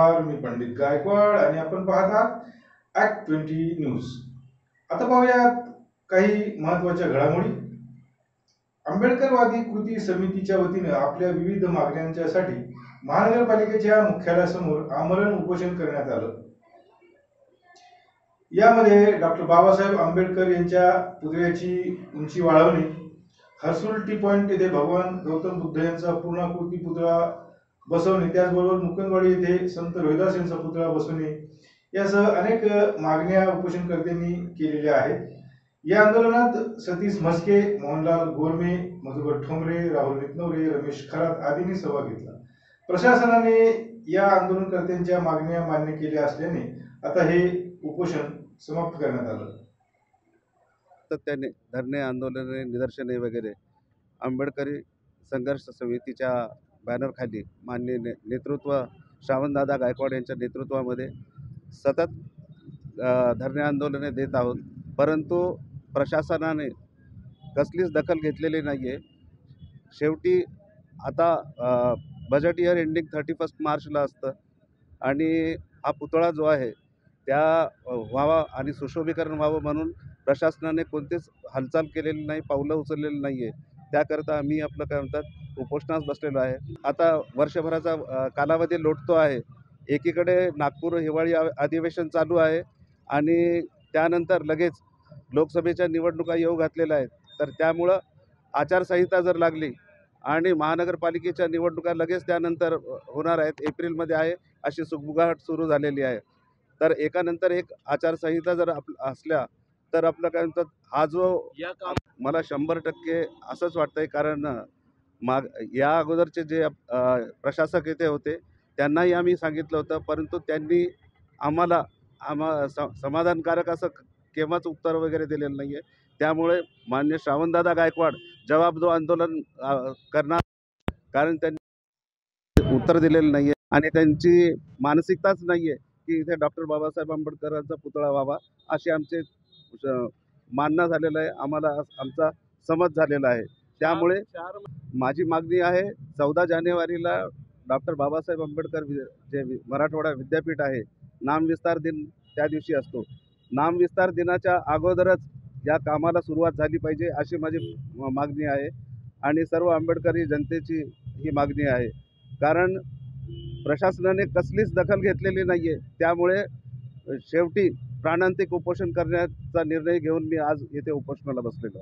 नमस्कार, मी पंडित गायकवाड आणि आपण पाहतात ॲक्ट 20 न्यूज. आता पाहूयात काही महत्त्वाच्या घडामोडी. आंबेडकरवादी कृती समितीच्या वतीनं आपल्या विविध मागण्यांच्यासाठी महानगरपालिकेच्या मुख्यालयासमोर आमरण उपोषण करण्यात आलं. यामध्ये डॉक्टर बाबासाहेब आंबेडकर यांच्या पुतळ्याची उंची वाढवणे, हर्सुल टी पॉइंट येथे भगवान गौतम बुद्ध यांचा पूर्णाकृती पुतळा बसवणे, त्याचबरोबर मुकुंदवाडी येथे संत रोहिदास यांचा पुतळा बसवणे यासह अनेक मागण्या उपोषणकर्त्यांनी केलेल्या आहेत. या आंदोलनात सतीश म्हस्के, मोहनलाल गोरमे, मधुकर ठोंबरे, राहुल नितनवरे, रमेश खरात आदींनी सहभाग घेतला. प्रशासनाने या आंदोलनकर्त्यांच्या मागण्या मान्य केल्या असल्याने आता हे उपोषण समाप्त करण्यात आलं. त्याने धरणे, आंदोलने, निदर्शने वगैरे आंबेडकरी संघर्ष समितीच्या बॅनरखाली माननीय नेतृत्व श्रावणदादा गायकवाड यांच्या नेतृत्वामध्ये सतत धरणे आंदोलने देत आहोत. परंतु प्रशासनाने कसलीच दखल घेतलेली नाही आहे. शेवटी आता बजेट इयर एंडिंग 31 मार्चला असतं आणि हा पुतळा जो आहे त्या व्हावा आणि सुशोभीकरण व्हावं म्हणून प्रशासनाने कोणतीच हालचाल केलेली नाही, पावलं उचललेली नाही आहे. त्याकरता आम्ही आपलं काय म्हणतात उपोषणास बसलेलो आहे. आता वर्षभराचा कालावधी लोटतो आहे. एकीकडे नागपूर हिवाळी अधिवेशन चालू आहे आणि त्यानंतर लगेच लोकसभेच्या निवडणुका येऊ घातलेल्या आहेत. तर त्यामुळं आचारसंहिता जर लागली आणि महानगरपालिकेच्या निवडणुका लगेच त्यानंतर होणार आहेत, एप्रिलमध्ये आहे अशी सुगबुगाहट सुरू झालेली आहे. तर एकानंतर एक आचारसंहिता जर असल्या तर आपलं काय म्हणतात हा जो मला 100% असंच वाटतंय. कारण या अगोदरचे जे प्रशासक येथे होते त्यांनाही आम्ही सांगितलं होतं, परंतु त्यांनी आम्हाला समाधानकारक असं केव्हाच उत्तर वगैरे दिलेलं नाही आहे. त्यामुळे मान्य श्रावणदादा गायकवाड जवाबदो आंदोलन करणार, कारण त्यांनी उत्तर दिलेलं नाही आहे आणि त्यांची मानसिकताच नाही आहे की इथे डॉक्टर बाबासाहेब आंबेडकरांचा पुतळा व्हावा असे आमचे मानणं झालेलं आहे. आम्हाला आमचा समज झालेला आहे. त्यामुळे माझी मागणी आहे 14 जानेवारीला डॉक्टर बाबासाहेब आंबेडकर जे मराठवाडा विद्यापीठ आहे, नामविस्तार दिन त्या दिवशी असतो. नामविस्तार दिनाच्या अगोदरच या कामाला सुरुवात झाली पाहिजे अशी माझी मागणी आहे आणि सर्व आंबेडकरी जनतेची ही मागणी आहे. कारण प्रशासनाने कसलीच दखल घेतलेली नाही आहे. त्यामुळे शेवटी प्राणांतिक उपोषण करण्याचा निर्णय घेऊन मी आज येथे उपोषणाला बसलेलो आहे.